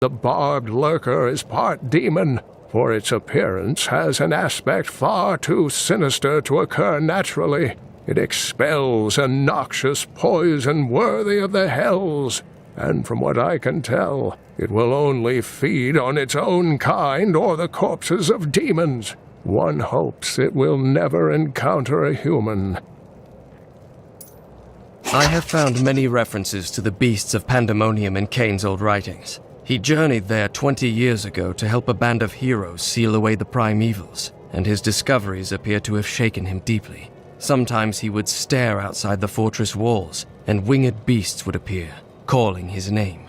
The barbed lurker is part demon, for its appearance has an aspect far too sinister to occur naturally. It expels a noxious poison worthy of the hells, and from what I can tell, it will only feed on its own kind or the corpses of demons. One hopes it will never encounter a human. I have found many references to the beasts of Pandemonium in Cain's old writings. He journeyed there 20 years ago to help a band of heroes seal away the primevals, and his discoveries appear to have shaken him deeply. Sometimes he would stare outside the fortress walls, and winged beasts would appear, calling his name.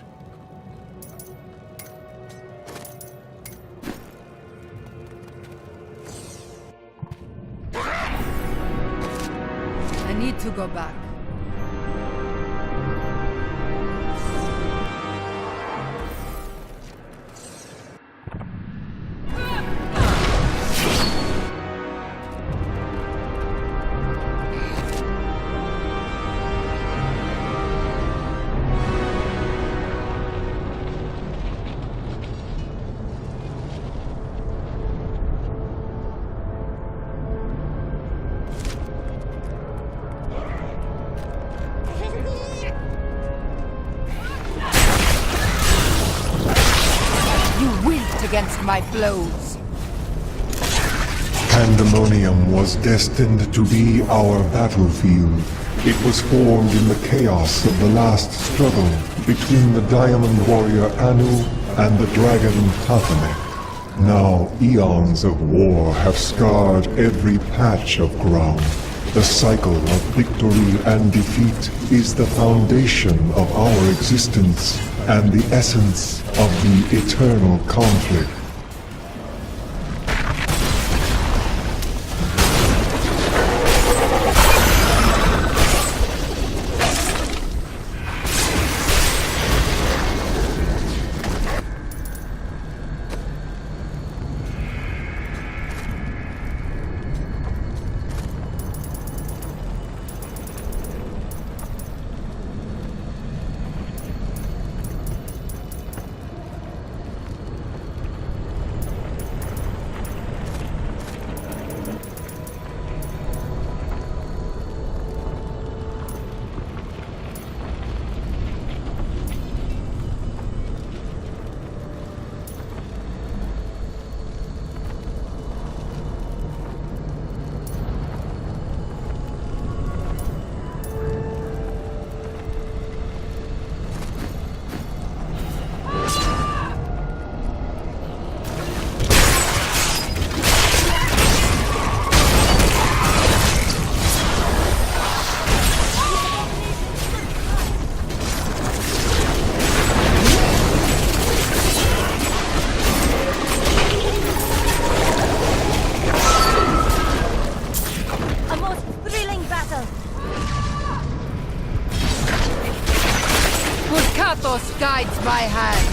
I need to go back. Against my blows. Pandemonium was destined to be our battlefield. It was formed in the chaos of the last struggle between the Diamond Warrior Anu and the Dragon Tathamek. Now, eons of war have scarred every patch of ground. The cycle of victory and defeat is the foundation of our existence and the essence of the eternal conflict. Guides my hand.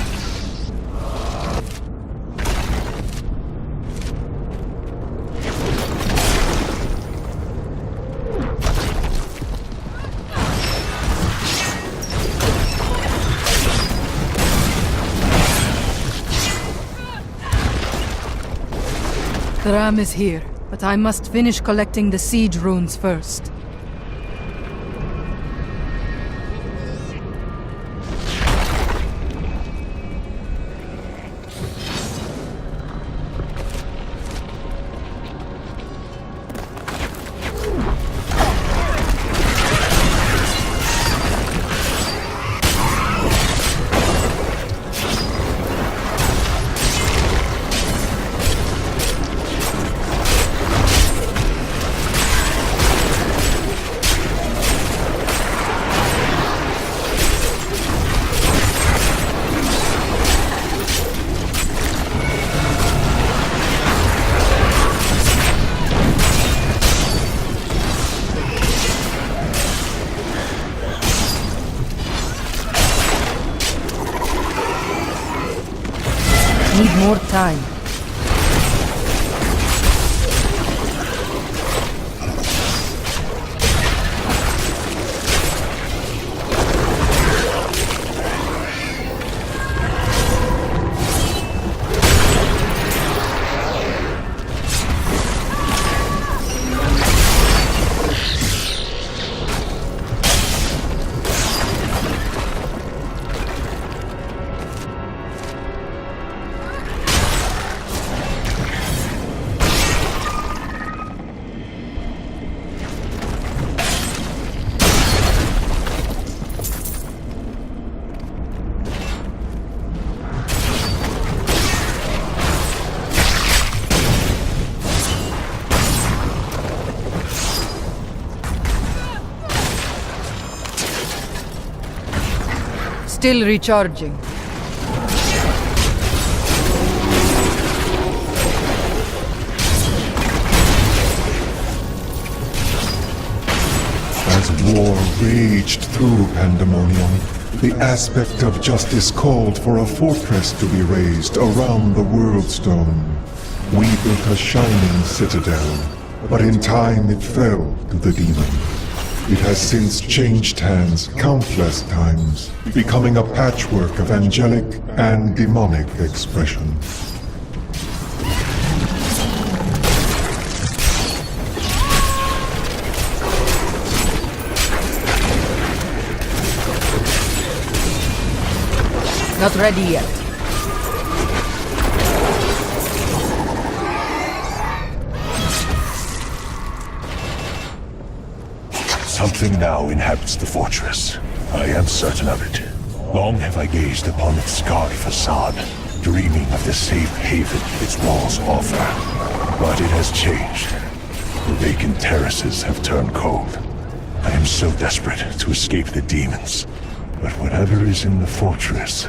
The ram is here, but I must finish collecting the siege runes first. Need more time. Still recharging. As war raged through Pandemonium, the aspect of justice called for a fortress to be raised around the World Stone. We built a shining citadel, but in time it fell to the demon. It has since changed hands countless times, becoming a patchwork of angelic and demonic expression. Not ready yet. Something now inhabits the fortress. I am certain of it. Long have I gazed upon its scarred facade, dreaming of the safe haven its walls offer. But it has changed. The vacant terraces have turned cold. I am so desperate to escape the demons. But whatever is in the fortress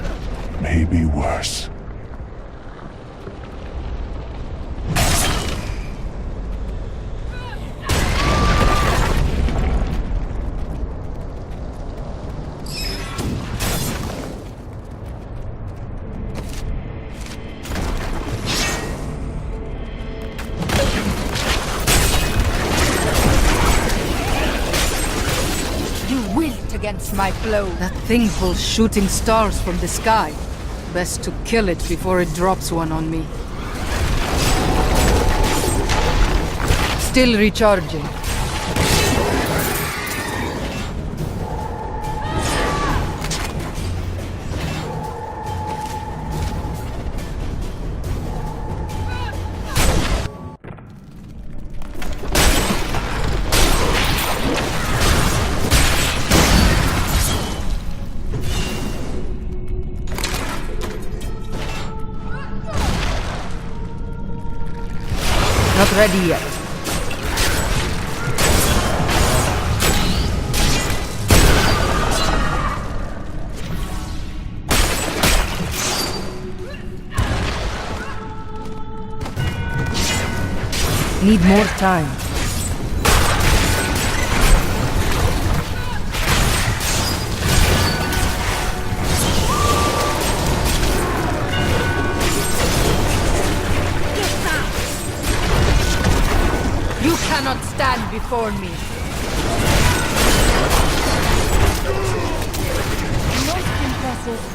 may be worse. Against my blow. That thing pulls shooting stars from the sky. Best to kill it before it drops one on me. Still recharging. Not ready yet. Need more time. You cannot stand before me. Most impressive.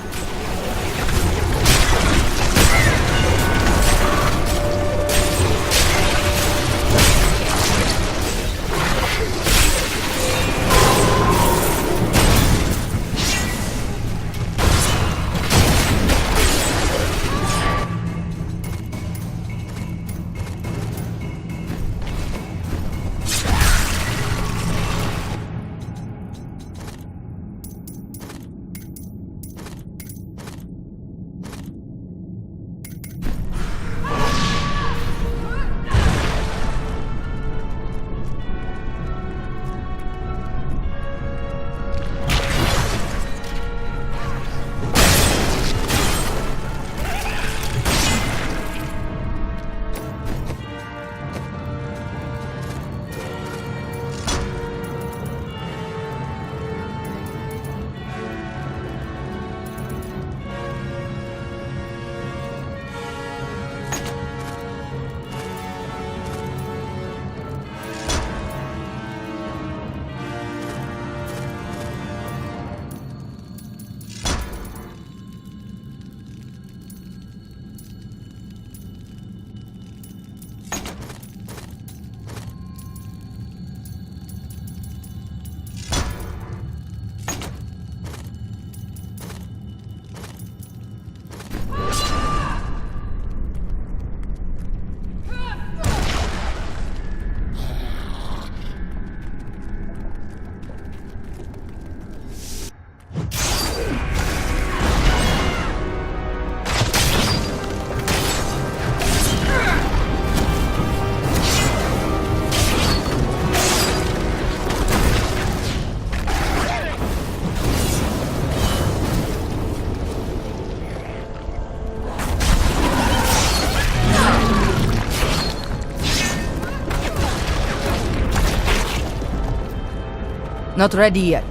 Not ready yet.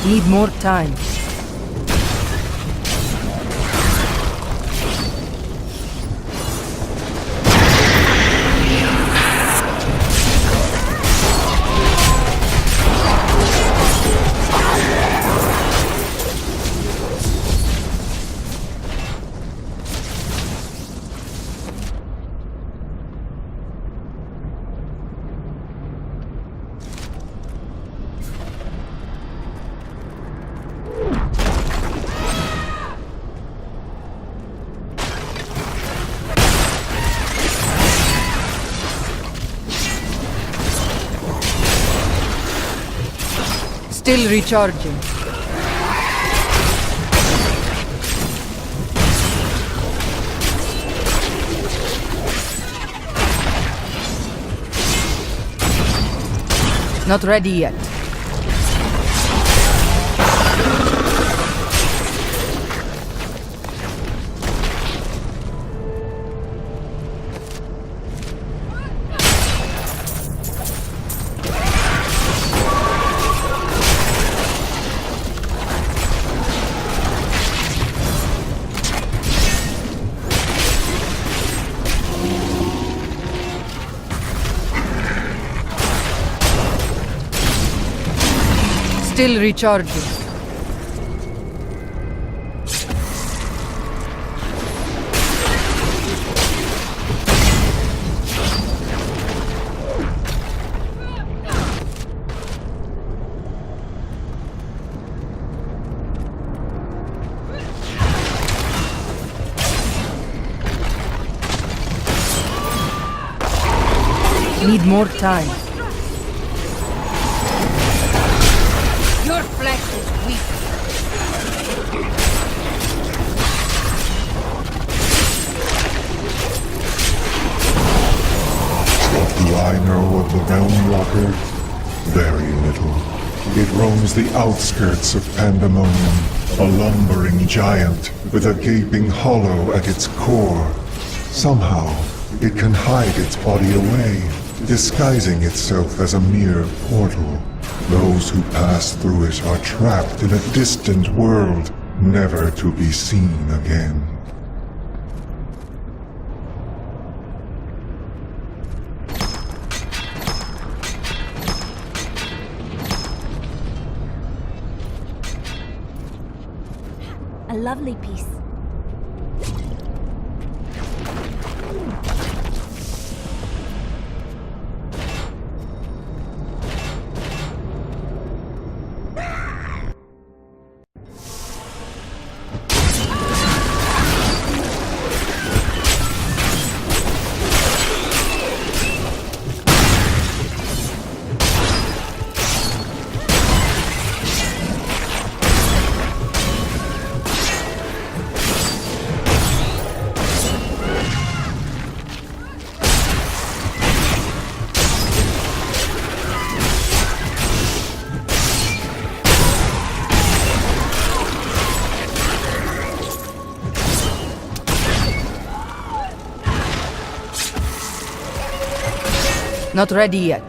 Need more time. Still recharging. Not ready yet. Still recharging. Need more time. Your flesh is weak. What do I know of the Realm Walker? Very little. It roams the outskirts of Pandemonium, a lumbering giant with a gaping hollow at its core. Somehow, it can hide its body away, disguising itself as a mere portal. Those who pass through it are trapped in a distant world, never to be seen again. A lovely piece. Not ready yet.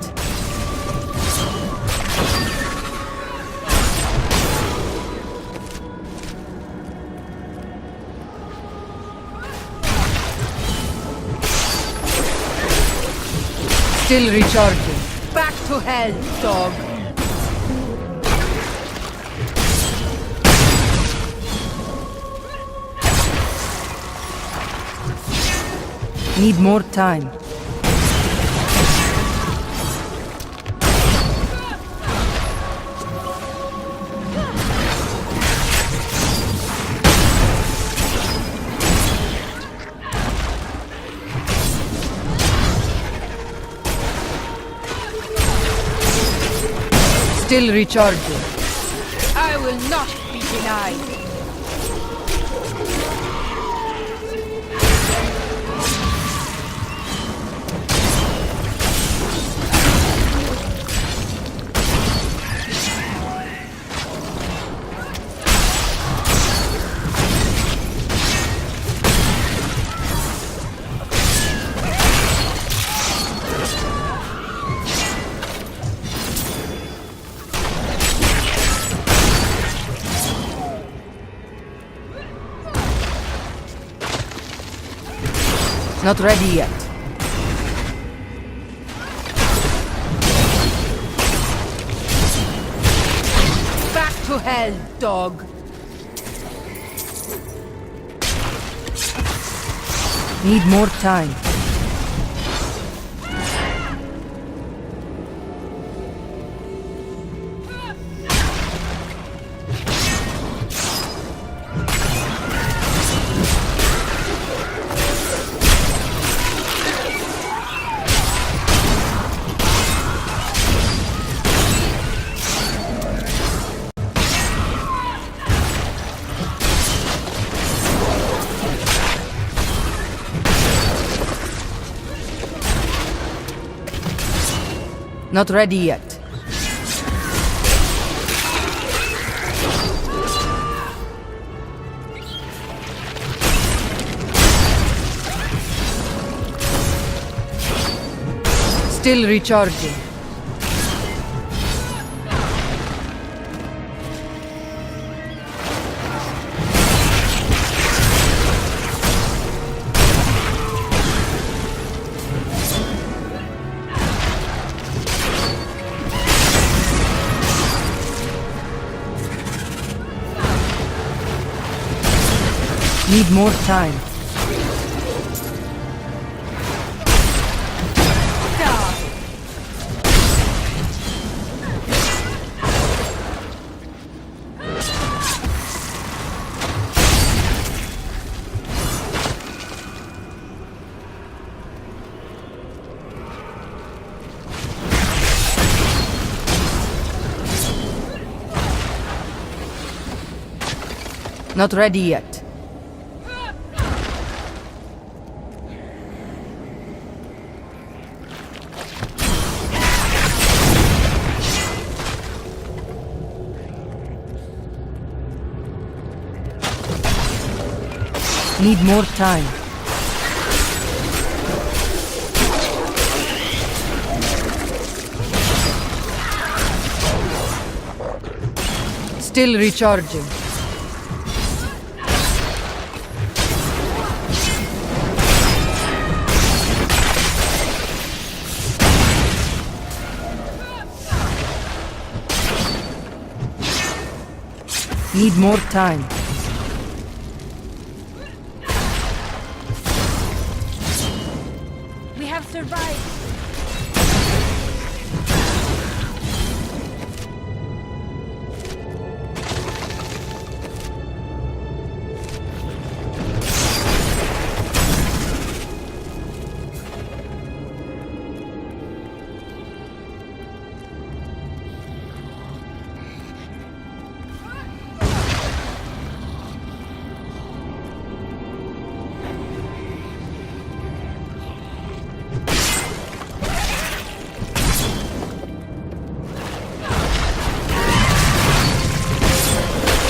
Still recharging. Back to hell, dog. Need more time. Still recharging. I will not be denied. Not ready yet. Back to hell, dog. Need more time. Not ready yet. Still recharging. Need more time. Not ready yet. Need more time. Still recharging. Need more time. We have survived.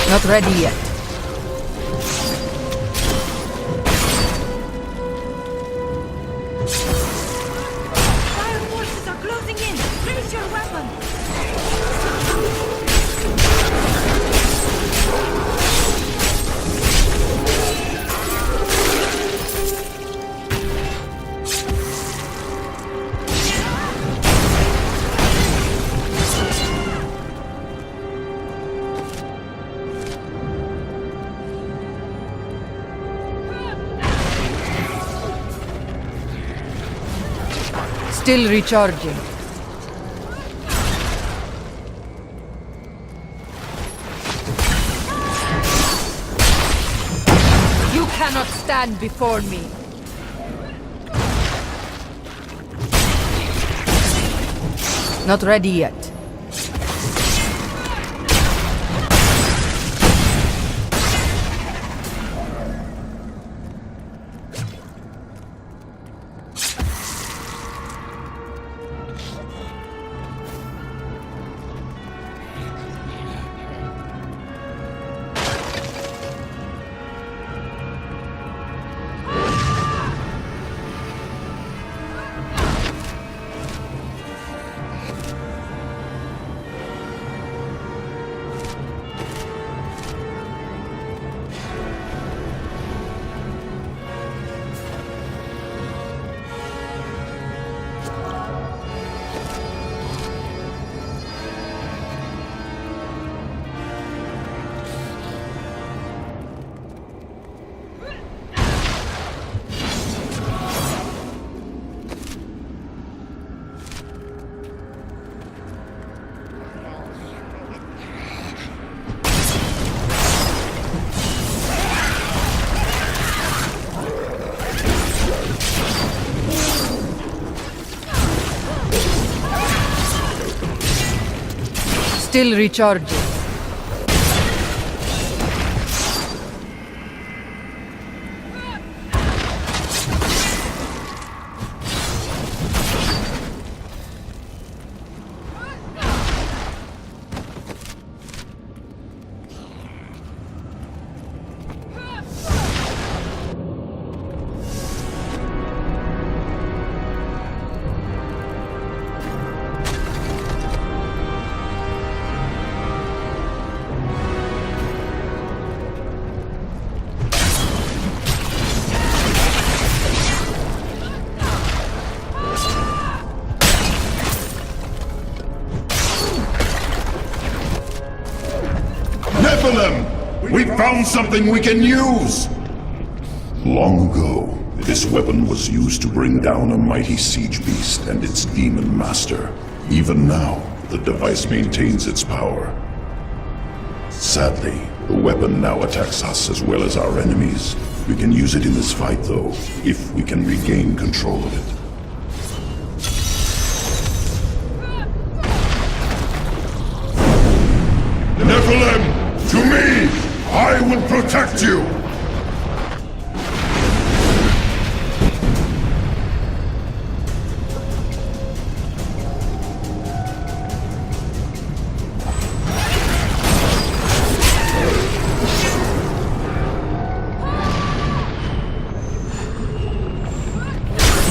Not ready yet. Dire forces are closing in. Raise your weapon. Still recharging. You cannot stand before me. Not ready yet. Still recharging. We found something we can use! Long ago, this weapon was used to bring down a mighty siege beast and its demon master. Even now, the device maintains its power. Sadly, the weapon now attacks us as well as our enemies. We can use it in this fight, though, if we can regain control of it. Nephilim, to me! I will protect you!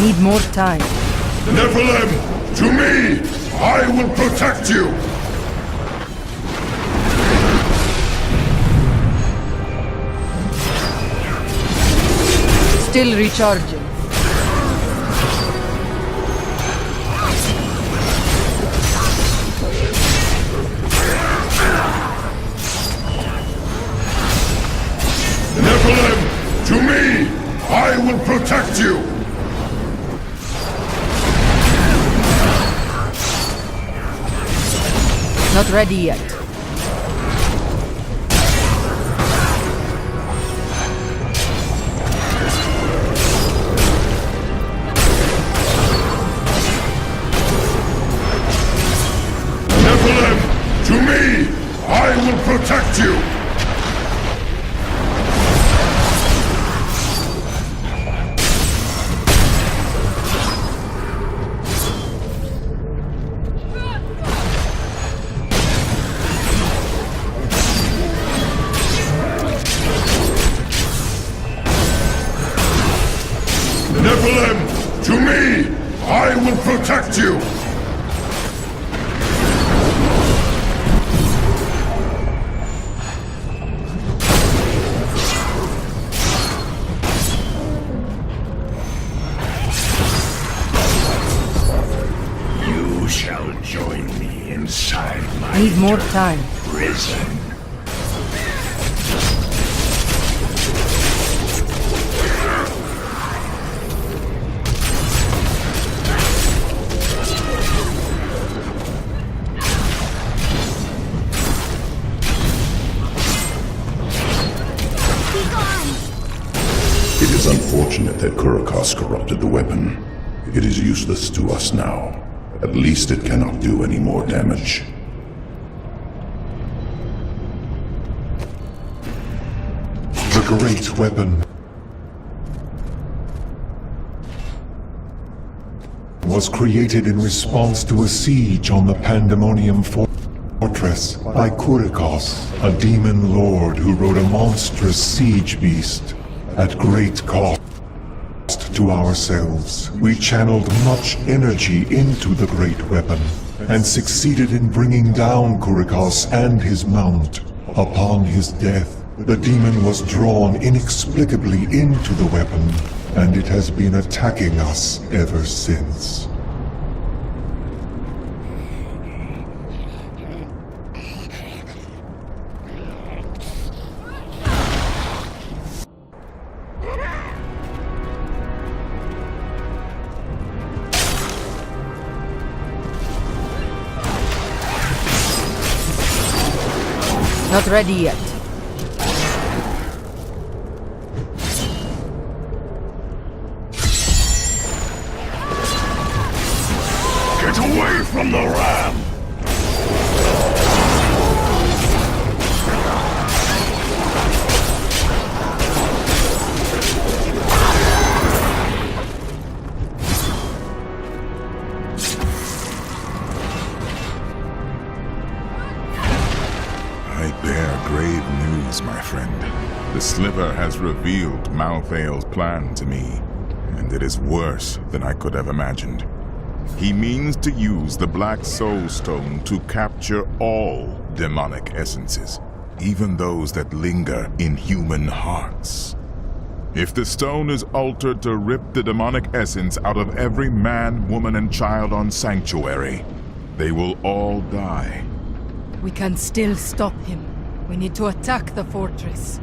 Need more time. Nephilim, to me! I will protect you! Still recharging. Nephilim, to me! I will protect you! Not ready yet. To me! I will protect you! Nephilim! To me! I will protect you! Shall join me inside my Need more time. prison. It is unfortunate that Kurikos corrupted the weapon. It is useless to us now. At least it cannot do any more damage. The great weapon was created in response to a siege on the Pandemonium Fortress by Kurikos, a demon lord who rode a monstrous siege beast at great cost to ourselves. We channeled much energy into the great weapon and succeeded in bringing down Kurikos and his mount. Upon his death, the demon was drawn inexplicably into the weapon, and it has been attacking us ever since. Not ready yet. Get away from the ram! The sliver has revealed Malthael's plan to me, and it is worse than I could have imagined. He means to use the Black Soul Stone to capture all demonic essences, even those that linger in human hearts. If the stone is altered to rip the demonic essence out of every man, woman, and child on Sanctuary, they will all die. We can still stop him. We need to attack the fortress.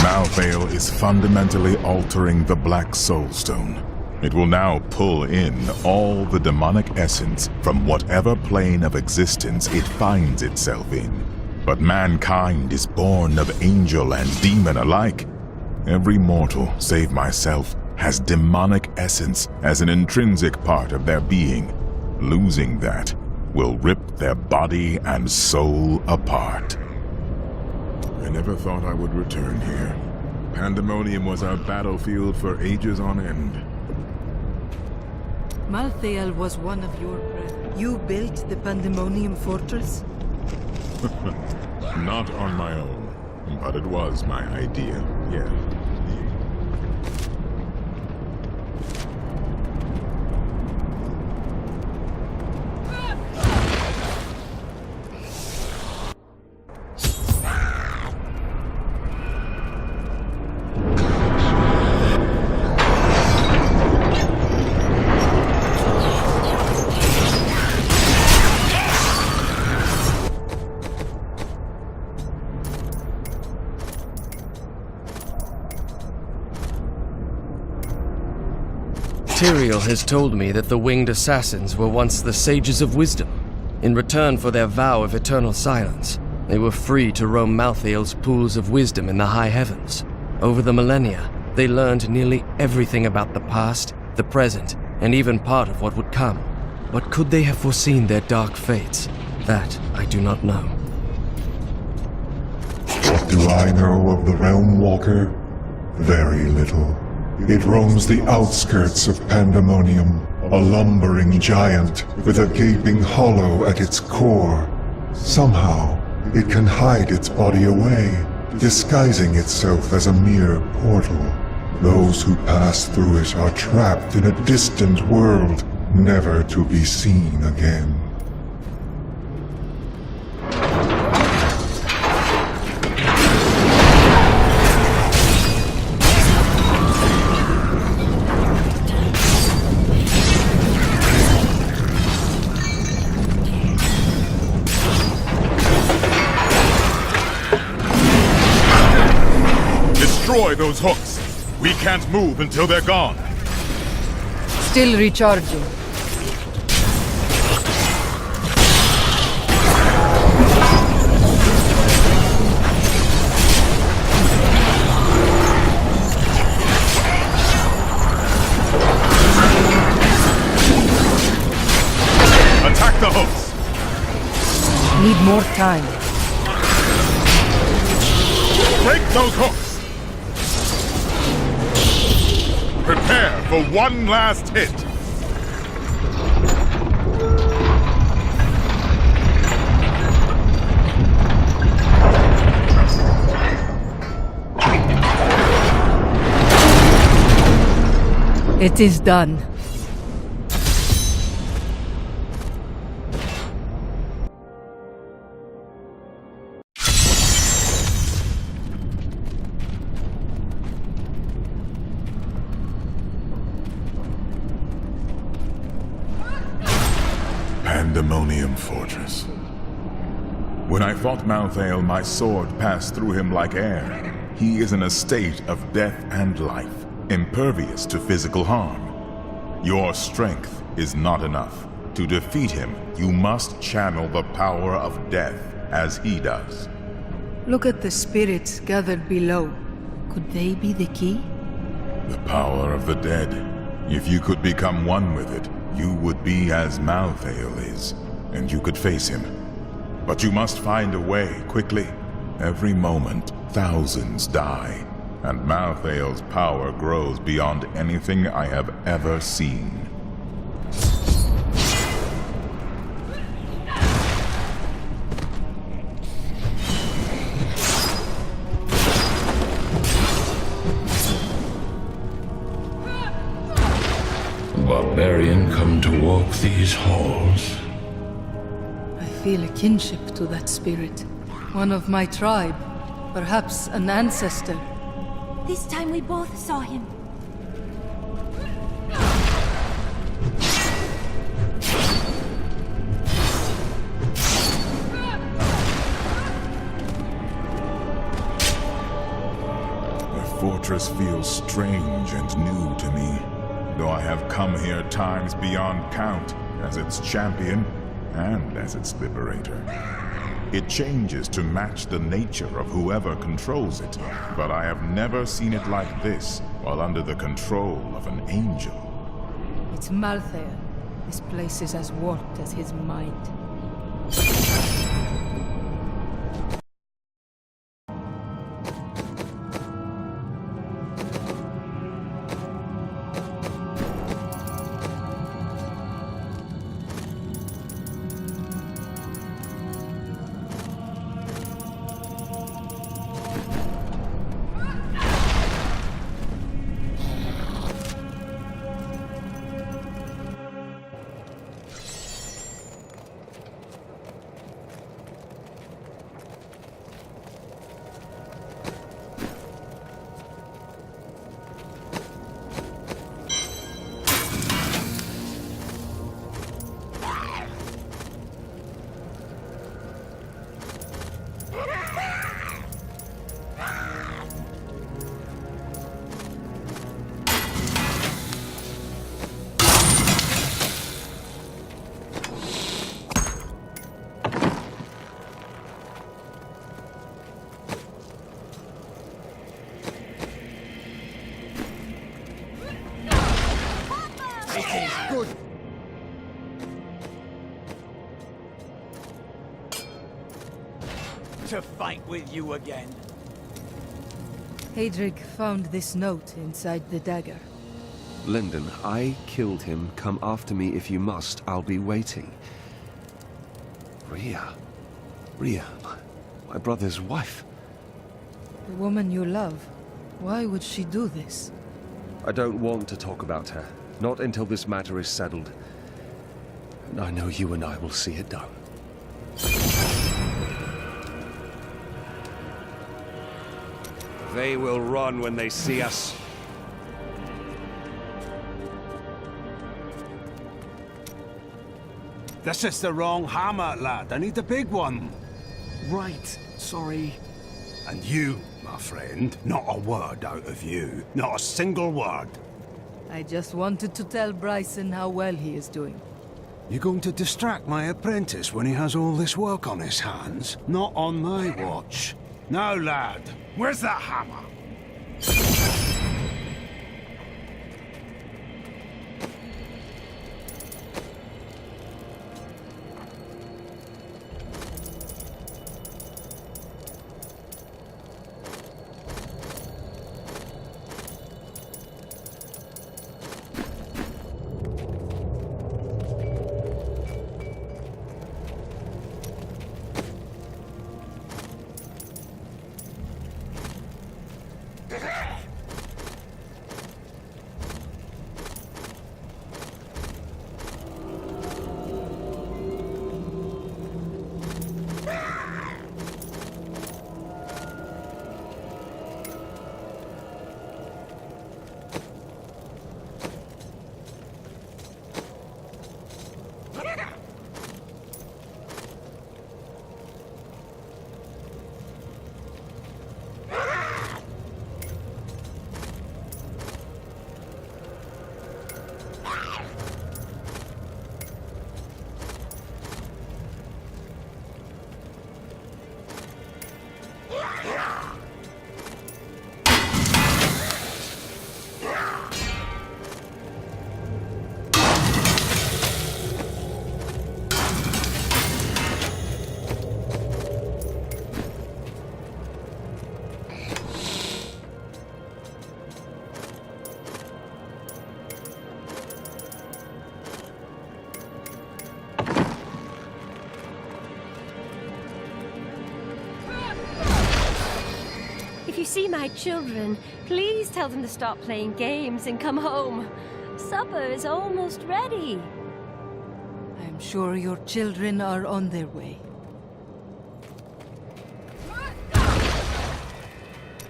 Malthael is fundamentally altering the Black Soul Stone. It will now pull in all the demonic essence from whatever plane of existence it finds itself in. But mankind is born of angel and demon alike. Every mortal, save myself, has demonic essence as an intrinsic part of their being. Losing that will rip their body and soul apart. I never thought I would return here. Pandemonium was our battlefield for ages on end. Malthael was one of your brethren. You built the Pandemonium fortress? Not on my own, but it was my idea, yes. Tyrael has told me that the winged assassins were once the sages of wisdom. In return for their vow of eternal silence, they were free to roam Malthael's pools of wisdom in the high heavens. Over the millennia, they learned nearly everything about the past, the present, and even part of what would come. But could they have foreseen their dark fates? That I do not know. What do I know of the Realm Walker? Very little. It roams the outskirts of Pandemonium, a lumbering giant with a gaping hollow at its core. Somehow, it can hide its body away, disguising itself as a mere portal. Those who pass through it are trapped in a distant world, never to be seen again. Destroy those hooks! We can't move until they're gone! Still recharging. Attack the hooks! Need more time. Break those hooks! Prepare for one last hit! It is done. Pandemonium Fortress. When I fought Malthael, my sword passed through him like air. He is in a state of death and life, impervious to physical harm. Your strength is not enough. To defeat him, you must channel the power of death as he does. Look at the spirits gathered below. Could they be the key? The power of the dead. If you could become one with it, you would be as Malthael is, and you could face him. But you must find a way, quickly. Every moment, thousands die, and Malthael's power grows beyond anything I have ever seen. barbarian come to walk these halls? I feel a kinship to that spirit. One of my tribe. Perhaps an ancestor. This time we both saw him. The fortress feels strange and new to me, though I have come here times beyond count as its champion and as its liberator. It changes to match the nature of whoever controls it, but I have never seen it like this while under the control of an angel. It's Malthael. This place is as warped as his mind. To fight with you again. Hadric found this note inside the dagger. Lyndon, I killed him. Come after me if you must. I'll be waiting. Rhea, my brother's wife. The woman you love. Why would she do this? I don't want to talk about her. Not until this matter is settled. And I know you and I will see it done. They will run when they see us. This is the wrong hammer, lad. I need the big one. Right, sorry. And you, my friend, not a word out of you. Not a single word. I just wanted to tell Bryson how well he is doing. You're going to distract my apprentice when he has all this work on his hands? Not on my watch. Now, lad, where's that hammer? If you see my children, please tell them to stop playing games and come home. Supper is almost ready. I'm sure your children are on their way.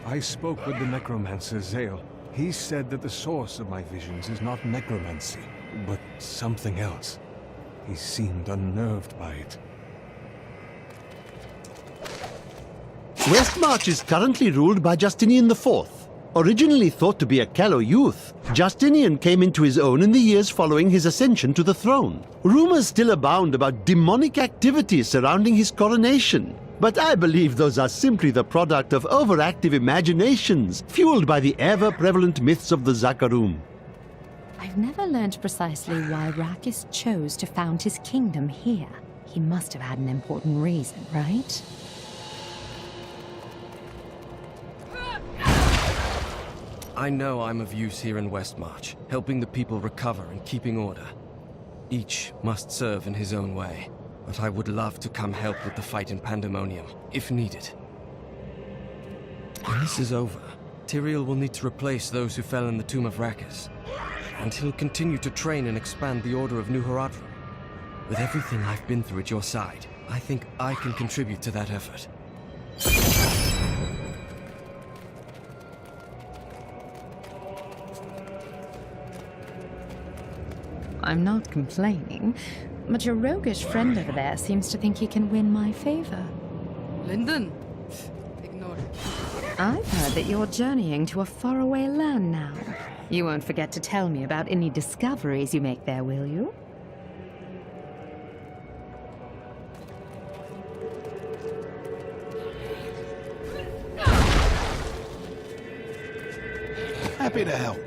I spoke with the necromancer Zale. He said that the source of my visions is not necromancy, but something else. He seemed unnerved by it. Westmarch is currently ruled by Justinian IV. Originally thought to be a callow youth, Justinian came into his own in the years following his ascension to the throne. Rumors still abound about demonic activity surrounding his coronation, but I believe those are simply the product of overactive imaginations, fueled by the ever-prevalent myths of the Zakarum. I've never learned precisely why Rakis chose to found his kingdom here. He must have had an important reason, right? I know I'm of use here in Westmarch, helping the people recover and keeping order. Each must serve in his own way, but I would love to come help with the fight in Pandemonium, if needed. When this is over, Tyrael will need to replace those who fell in the Tomb of Rakis, and he'll continue to train and expand the Order of New Horadrim. With everything I've been through at your side, I think I can contribute to that effort. I'm not complaining, but your roguish friend over there seems to think he can win my favor. Lyndon! Ignore it. I've heard that you're journeying to a faraway land now. You won't forget to tell me about any discoveries you make there, will you? Happy to help.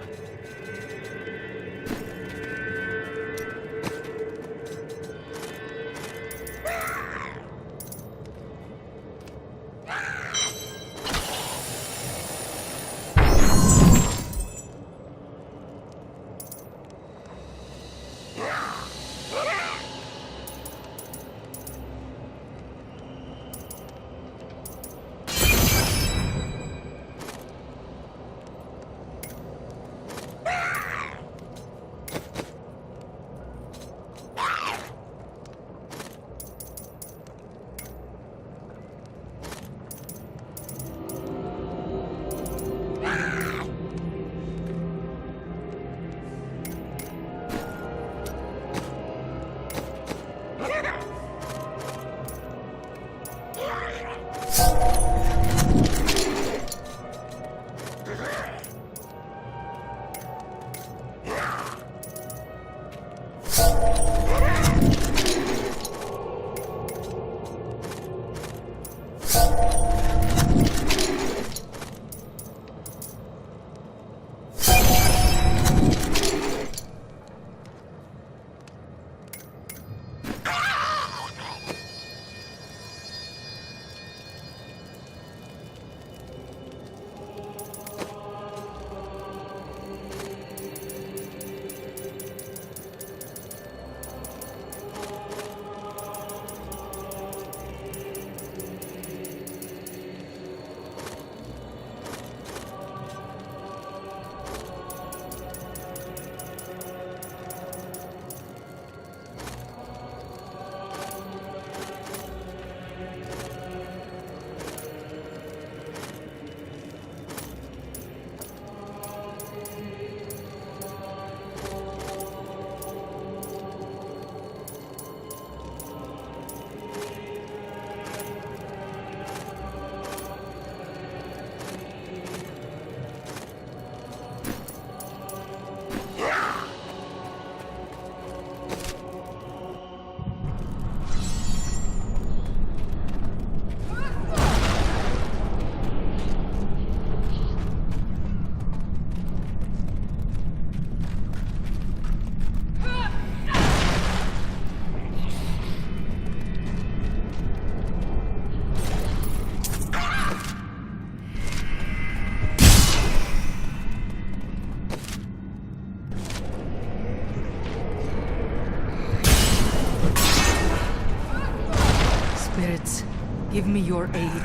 Spirits, give me your aid.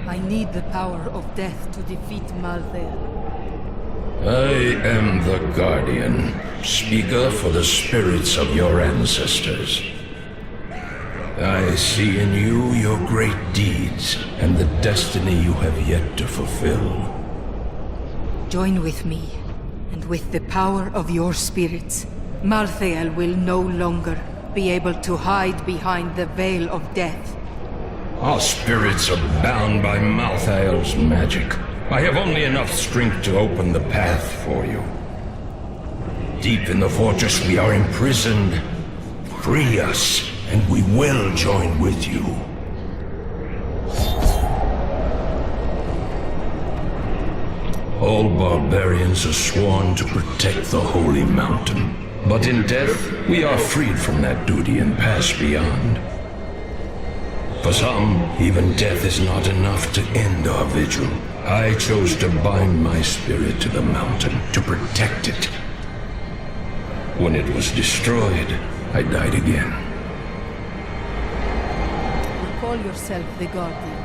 I need the power of death to defeat Malthael. I am the Guardian, speaker for the spirits of your ancestors. I see in you your great deeds and the destiny you have yet to fulfill. Join with me, and with the power of your spirits, Malthael will no longer be able to hide behind the veil of death. Our spirits are bound by Malthael's magic. I have only enough strength to open the path for you. Deep in the fortress we are imprisoned. Free us, and we will join with you. All barbarians are sworn to protect the Holy Mountain. But in death, we are freed from that duty and pass beyond. For some, even death is not enough to end our vigil. I chose to bind my spirit to the mountain, to protect it. When it was destroyed, I died again. You call yourself the Guardian,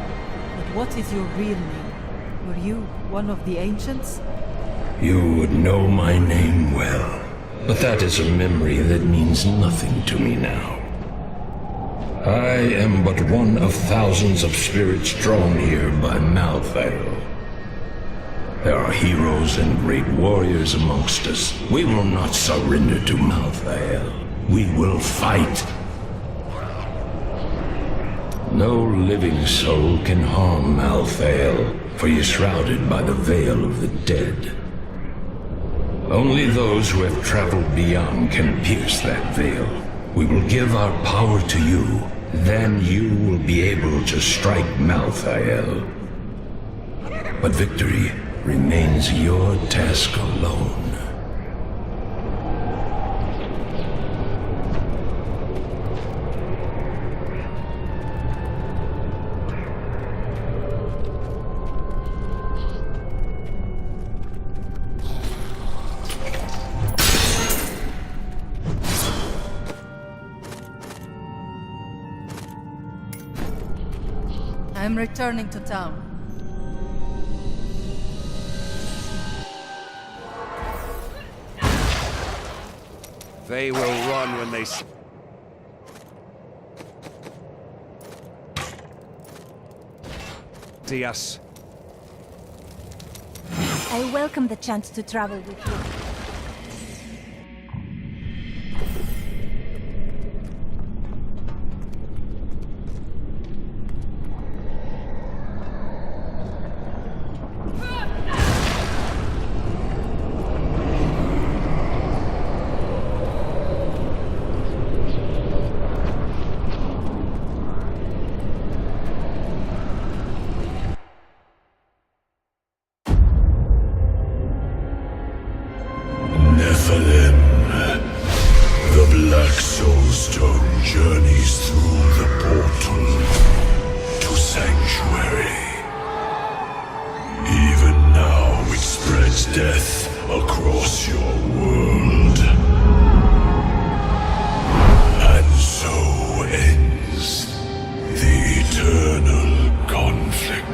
but what is your real name? Were you one of the ancients? You would know my name well. But that is a memory that means nothing to me now. I am but one of thousands of spirits drawn here by Malthael. There are heroes and great warriors amongst us. We will not surrender to Malthael. We will fight. No living soul can harm Malthael, for he is shrouded by the veil of the dead. Only those who have traveled beyond can pierce that veil. We will give our power to you. Then you will be able to strike Malthael. But victory remains your task alone. I'm returning to town. They will run when they see us. I welcome the chance to travel with you. The Black Soulstone journeys through the portal to Sanctuary. Even now it spreads death across your world. And so ends the eternal conflict.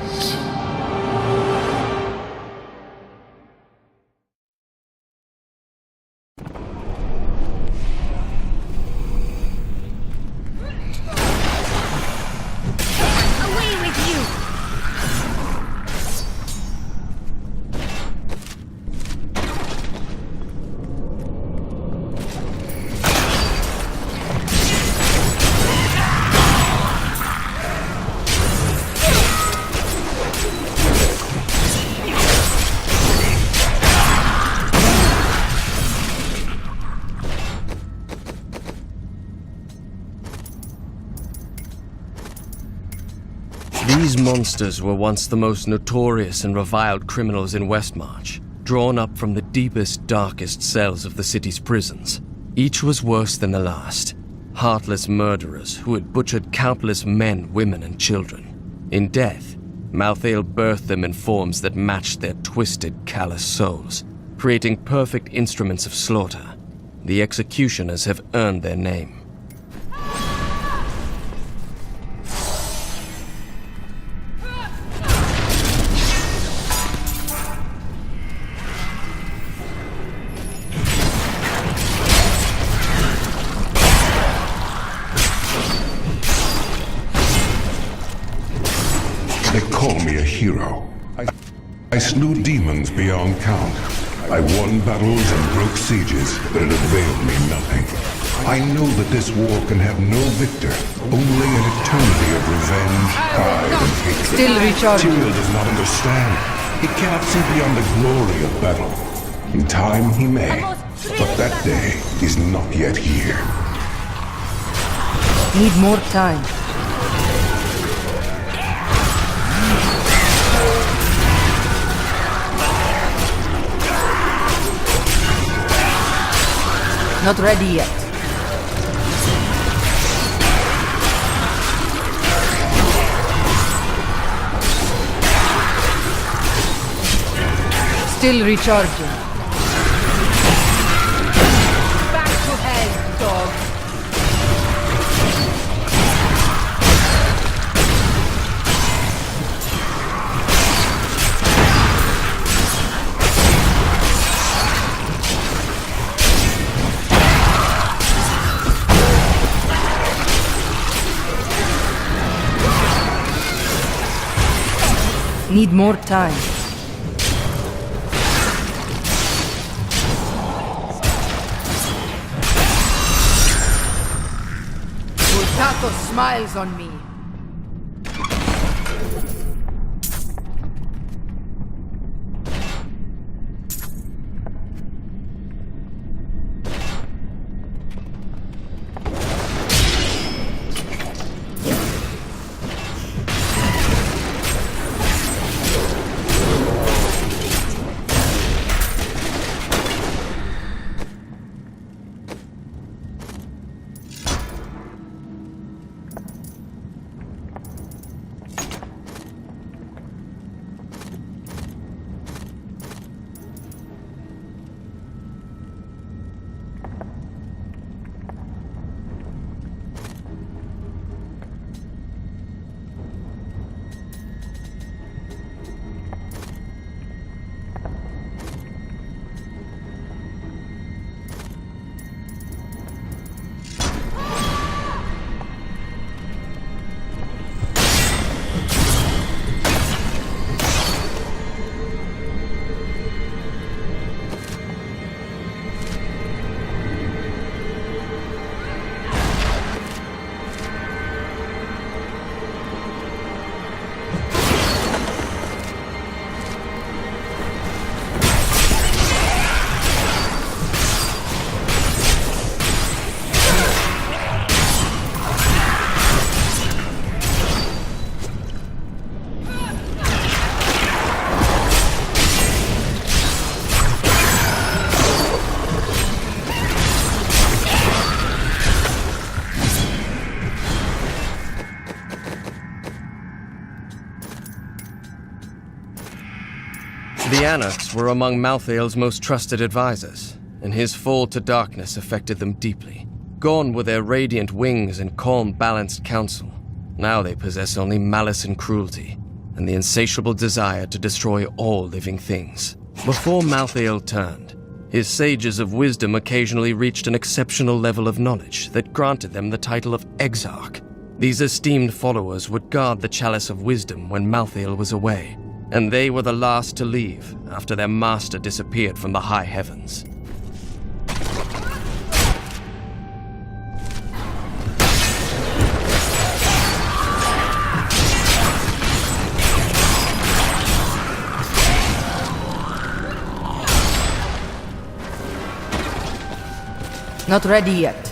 These monsters were once the most notorious and reviled criminals in Westmarch, drawn up from the deepest, darkest cells of the city's prisons. Each was worse than the last. Heartless murderers who had butchered countless men, women, and children. In death, Malthael birthed them in forms that matched their twisted, callous souls, creating perfect instruments of slaughter. The executioners have earned their name. I slew demons beyond count. I won battles and broke sieges, but it availed me nothing. I know that this war can have no victor, only an eternity of revenge, pride, and hatred. Still recharging. Tyrael does not understand. He cannot see beyond the glory of battle. In time he may, but that day is not yet here. Need more time. Not ready yet. Still recharging. Back to hell, dog. Need more time. Tato smiles on me. The Anarchs were among Malthael's most trusted advisors, and his fall to darkness affected them deeply. Gone were their radiant wings and calm, balanced counsel. Now they possess only malice and cruelty, and the insatiable desire to destroy all living things. Before Malthael turned, his sages of wisdom occasionally reached an exceptional level of knowledge that granted them the title of Exarch. These esteemed followers would guard the Chalice of Wisdom when Malthael was away, and they were the last to leave after their master disappeared from the high heavens. Not ready yet.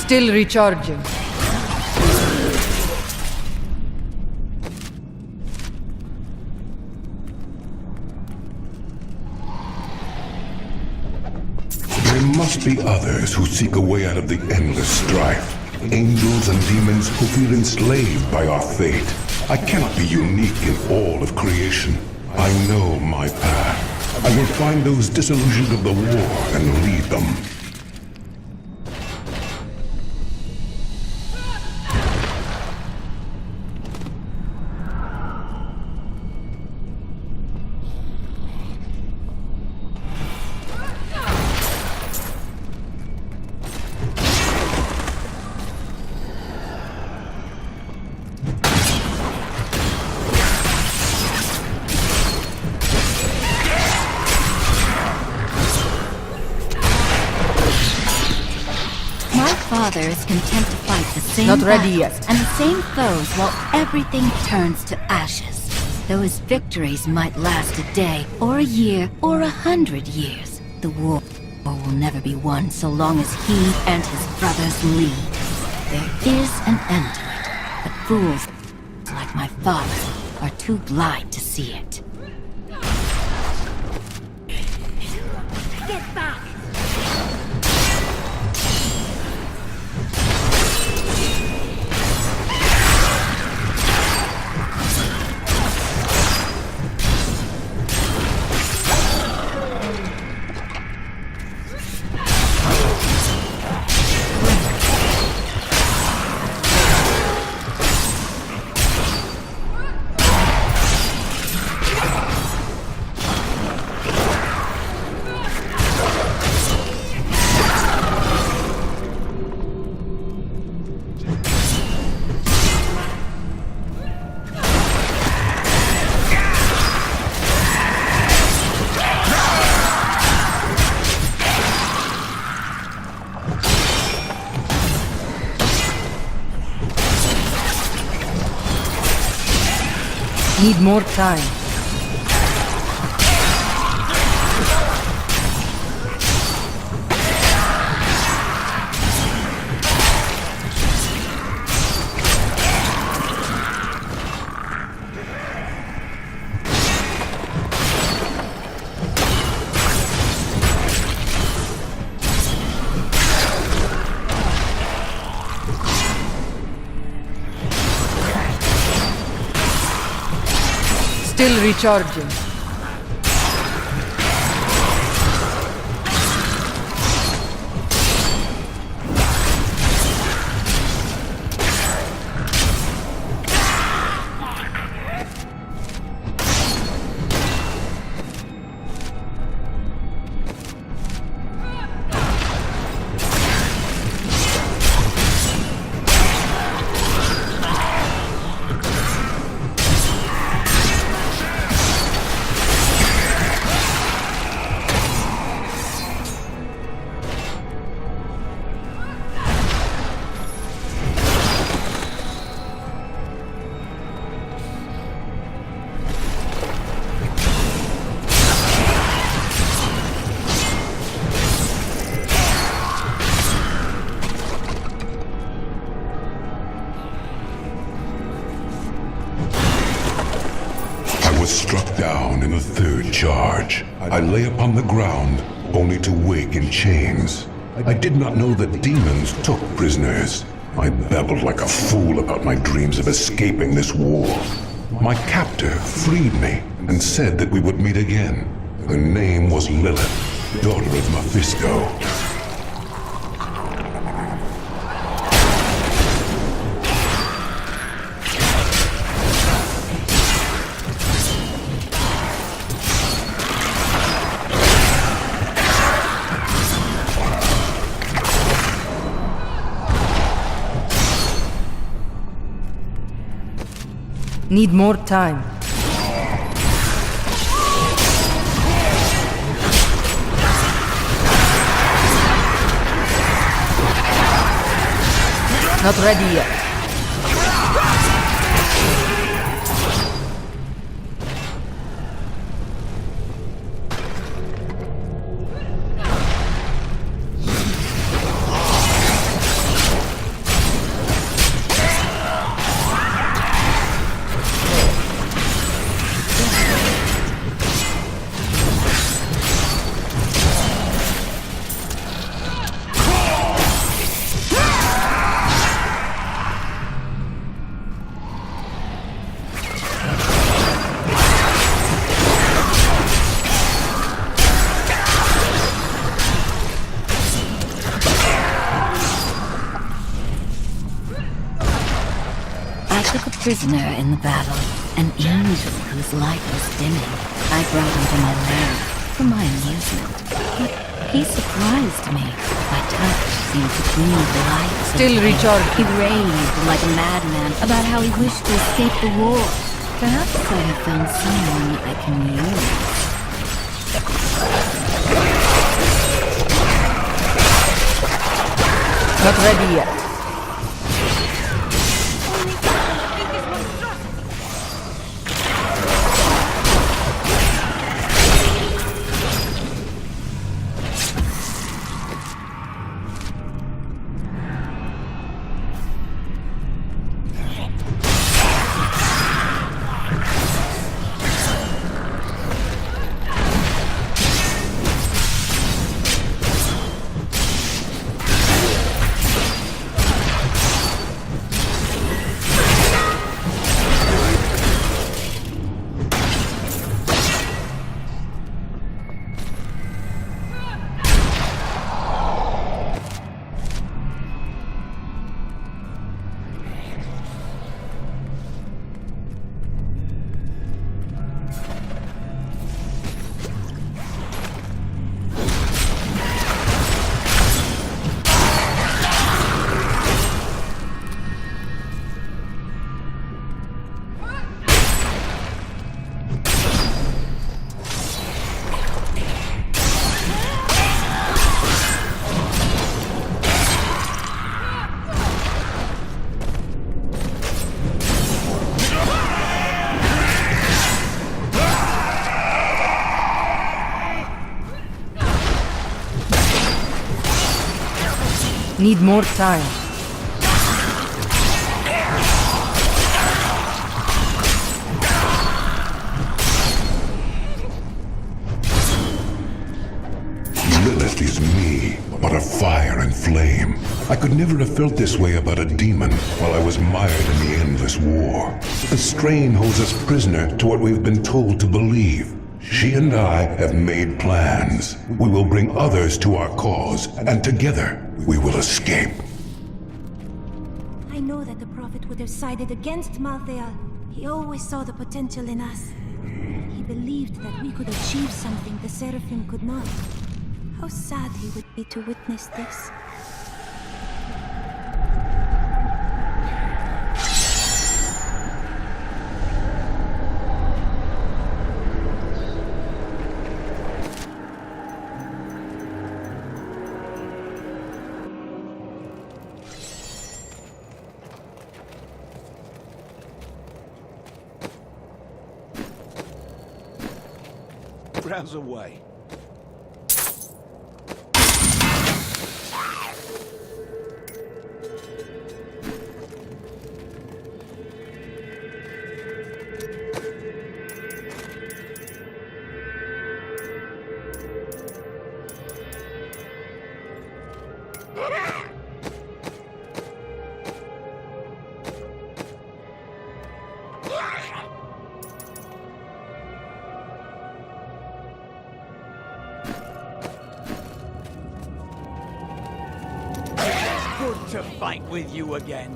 Still recharging. There must be others who seek a way out of the endless strife. Angels and demons who feel enslaved by our fate. I cannot be unique in all of creation. I know my path. I will find those disillusioned of the war and lead them. Father is content to fight the same Not ready battles yet. and the same foes while everything turns to ashes. Though his victories might last a day, or a year, or 100 years, the war will never be won so long as he and his brothers lead. There is an end to it, but fools like my father are too blind to see it. Get back! Need more time. Still recharging. Struck down in the third charge. I lay upon the ground, only to wake in chains. I did not know that demons took prisoners. I babbled like a fool about my dreams of escaping this war. My captor freed me and said that we would meet again. Her name was Lilith, daughter of Mephisto. Need more time. Not ready yet. prisoner in the battle, an angel whose light was dimming. I brought him to my lair for my amusement, but he surprised me. My touch seemed to breathe life. Still recharged. He raved like a madman about how he wished to escape the war. Perhaps I have found someone I can use. Not ready yet. Need more time. Lilith is me, but of fire and flame. I could never have felt this way about a demon while I was mired in the endless war. The strain holds us prisoner to what we've been told to believe. She and I have made plans. We will bring others to our cause, and together we will escape. I know that the Prophet would have sided against Malthael. He always saw the potential in us. He believed that we could achieve something the Seraphim could not. How sad he would be to witness this. Browse away. To fight with you again.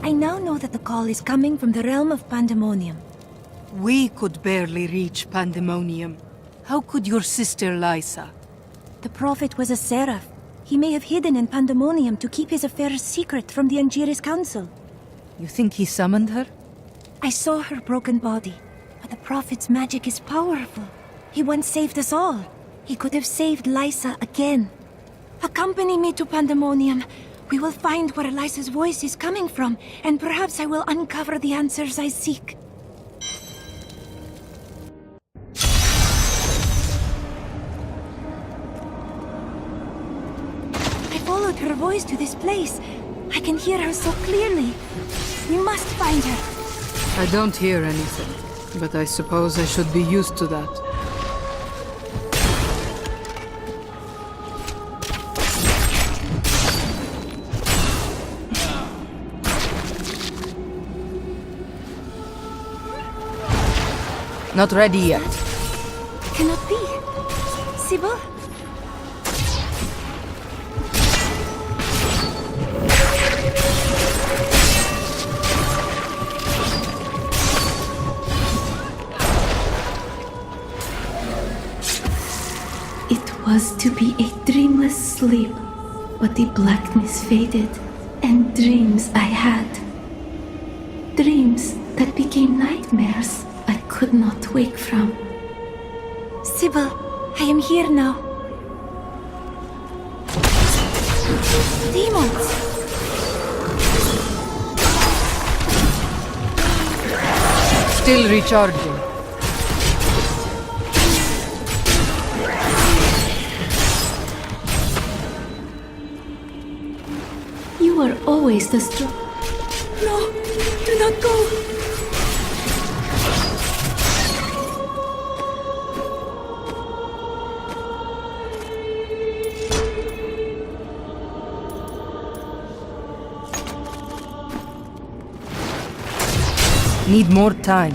I now know that the call is coming from the realm of Pandemonium. We could barely reach Pandemonium. How could your sister Lysa? The Prophet was a seraph. He may have hidden in Pandemonium to keep his affairs secret from the Angiris Council. You think he summoned her? I saw her broken body, but the Prophet's magic is powerful. He once saved us all. He could have saved Lysa again. Accompany me to Pandemonium. We will find where Lysa's voice is coming from, and perhaps I will uncover the answers I seek. I followed her voice to this place. I can hear her so clearly. We must find her. I don't hear anything, but I suppose I should be used to that. Not ready yet. Cannot be. Sybil? was to be a dreamless sleep, but the blackness faded, and dreams I had. Dreams that became nightmares I could not wake from. Sybil, I am here now. Demons! Still recharging. You were always the strong. No! Do not go! Need more time.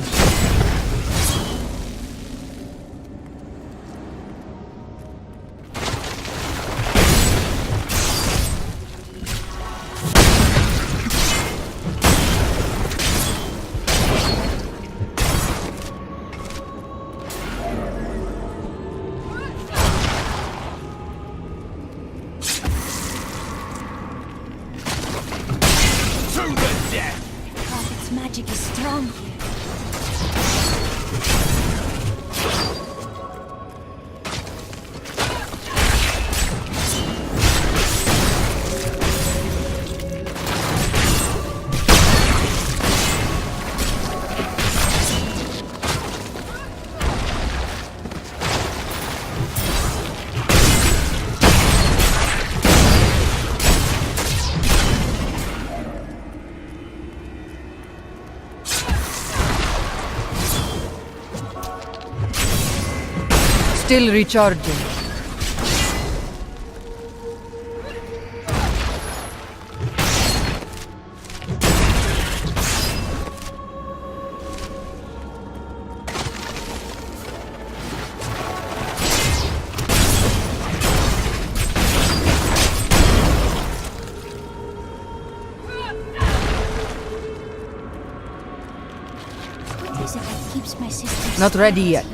Prophet's magic is strong here. Still recharging. What is it that keeps my sister Not ready yet.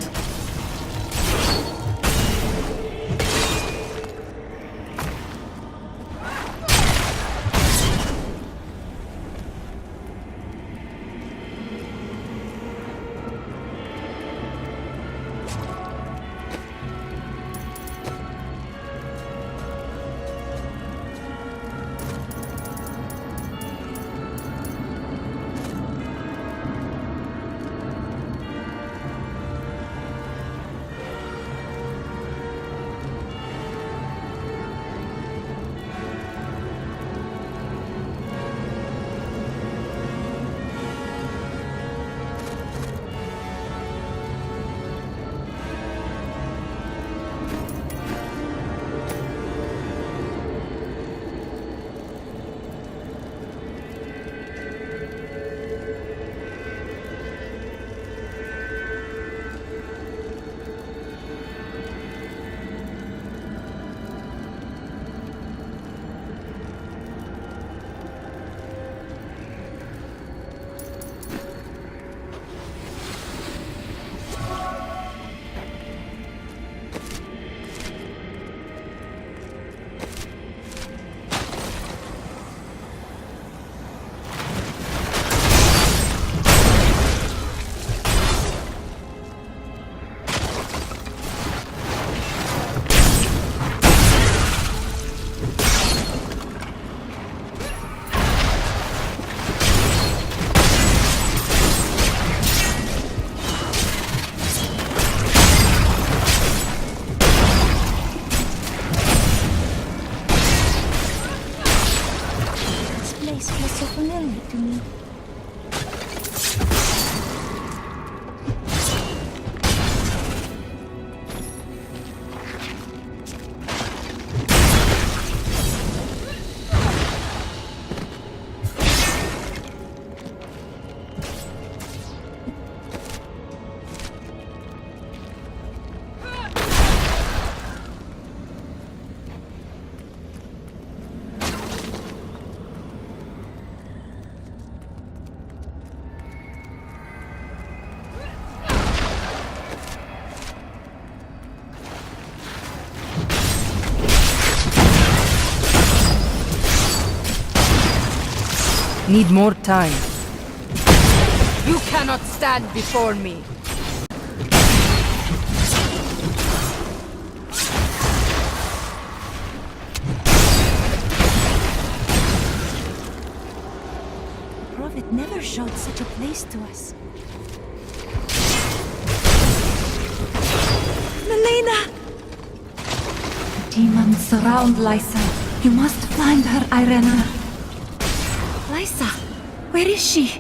Need more time. You cannot stand before me. The Prophet never showed such a place to us. Melina! Demons surround Lysa. You must find her, Irena. Lysa, where is she?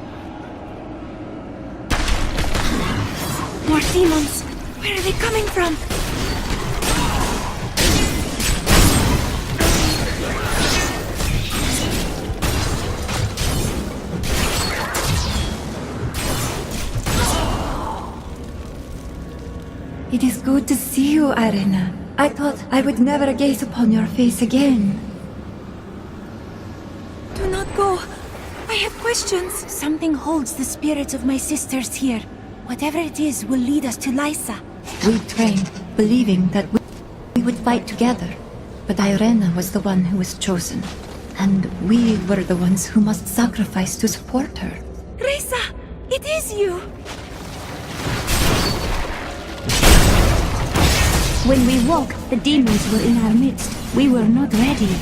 More demons! Where are they coming from? It is good to see you, Irena. I thought I would never gaze upon your face again. Do not go. I have questions. Something holds the spirits of my sisters here. Whatever it is will lead us to Lysa. We trained, believing that we would fight together. But Irena was the one who was chosen. And we were the ones who must sacrifice to support her. Reza! It is you! When we woke, the demons were in our midst. We were not ready.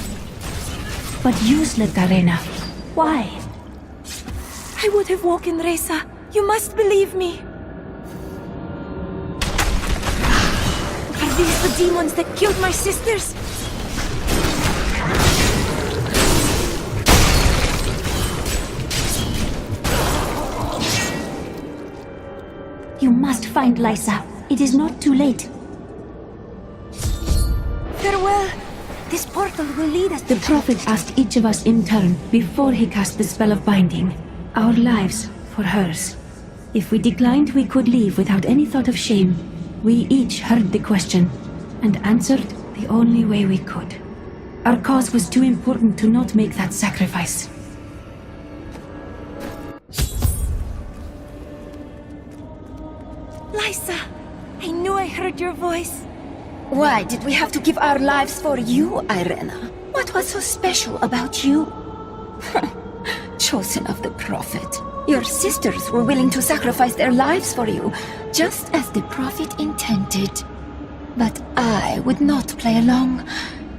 But you slept, Irena. Why? I would have woken Reza. You must believe me. Are these the demons that killed my sisters? You must find Lysa. It is not too late. Farewell. This portal will lead us to... The Prophet asked each of us in turn before he cast the spell of binding. Our lives for hers. If we declined, we could leave without any thought of shame. We each heard the question and answered the only way we could. Our cause was too important to not make that sacrifice. Lysa! I knew I heard your voice. Why did we have to give our lives for you, Irena? What was so special about you? Chosen of the Prophet. Your sisters were willing to sacrifice their lives for you, just as the Prophet intended. But I would not play along.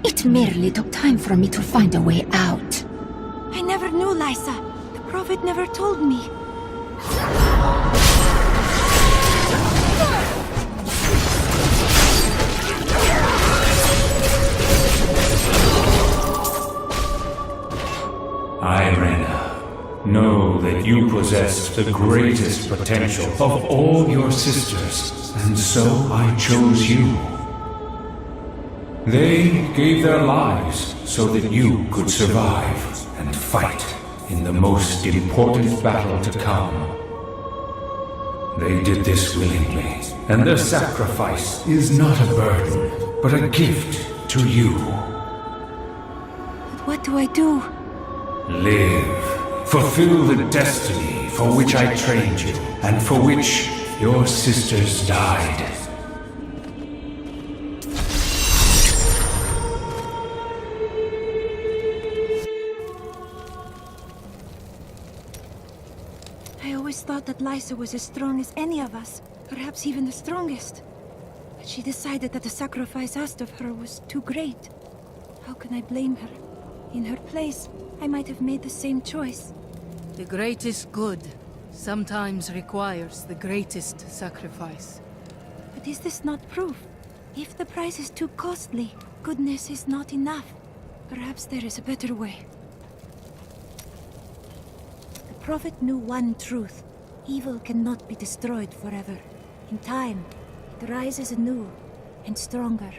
It merely took time for me to find a way out. I never knew Lysa. The Prophet never told me. Irena, know that you possess the greatest potential of all your sisters, and so I chose you. They gave their lives so that you could survive and fight in the most important battle to come. They did this willingly, and their sacrifice is not a burden, but a gift to you. But what do I do? Live. Fulfill the destiny for which I trained you, and for which your sisters died. I always thought that Lysa was as strong as any of us, perhaps even the strongest. But she decided that the sacrifice asked of her was too great. How can I blame her? In her place, I might have made the same choice. The greatest good sometimes requires the greatest sacrifice. But is this not proof? If the price is too costly, goodness is not enough. Perhaps there is a better way. The Prophet knew one truth. Evil cannot be destroyed forever. In time, it rises anew and stronger.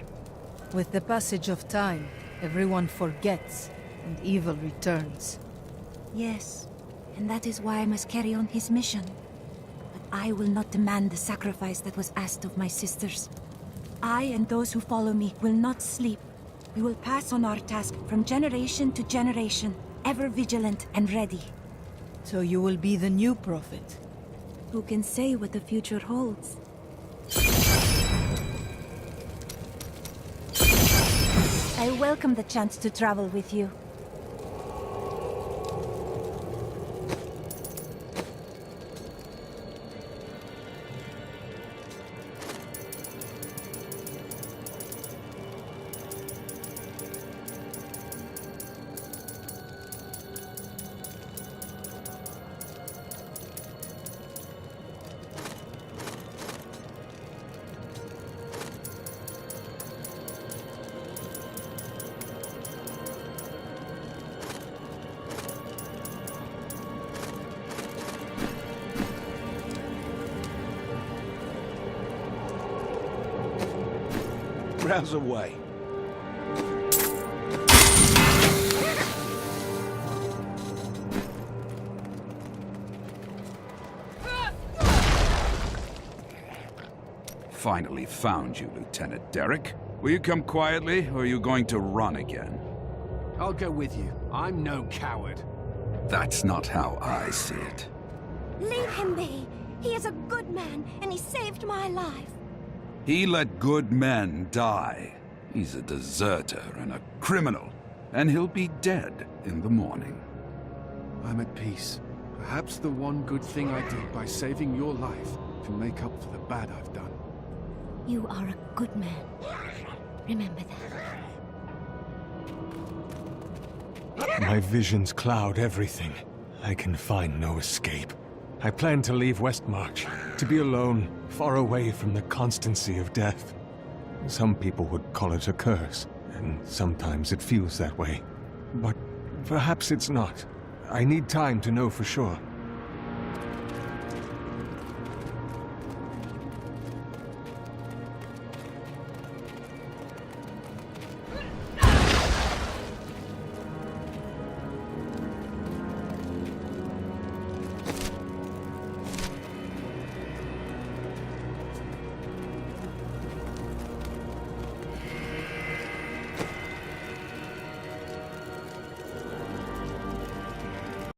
With the passage of time, everyone forgets, and evil returns. Yes, and that is why I must carry on his mission. But I will not demand the sacrifice that was asked of my sisters. I and those who follow me will not sleep. We will pass on our task from generation to generation, ever vigilant and ready. So you will be the new prophet? Who can say what the future holds? I welcome the chance to travel with you. Browse away. Finally found you, Lieutenant Derek. Will you come quietly, or are you going to run again? I'll go with you. I'm no coward. That's not how I see it. Leave him be. He is a good man, and he saved my life. He let good men die. He's a deserter and a criminal, and he'll be dead in the morning. I'm at peace. Perhaps the one good thing I did by saving your life can make up for the bad I've done. You are a good man. Remember that. My visions cloud everything. I can find no escape. I plan to leave Westmarch, to be alone, far away from the constancy of death. Some people would call it a curse, and sometimes it feels that way. But perhaps it's not. I need time to know for sure.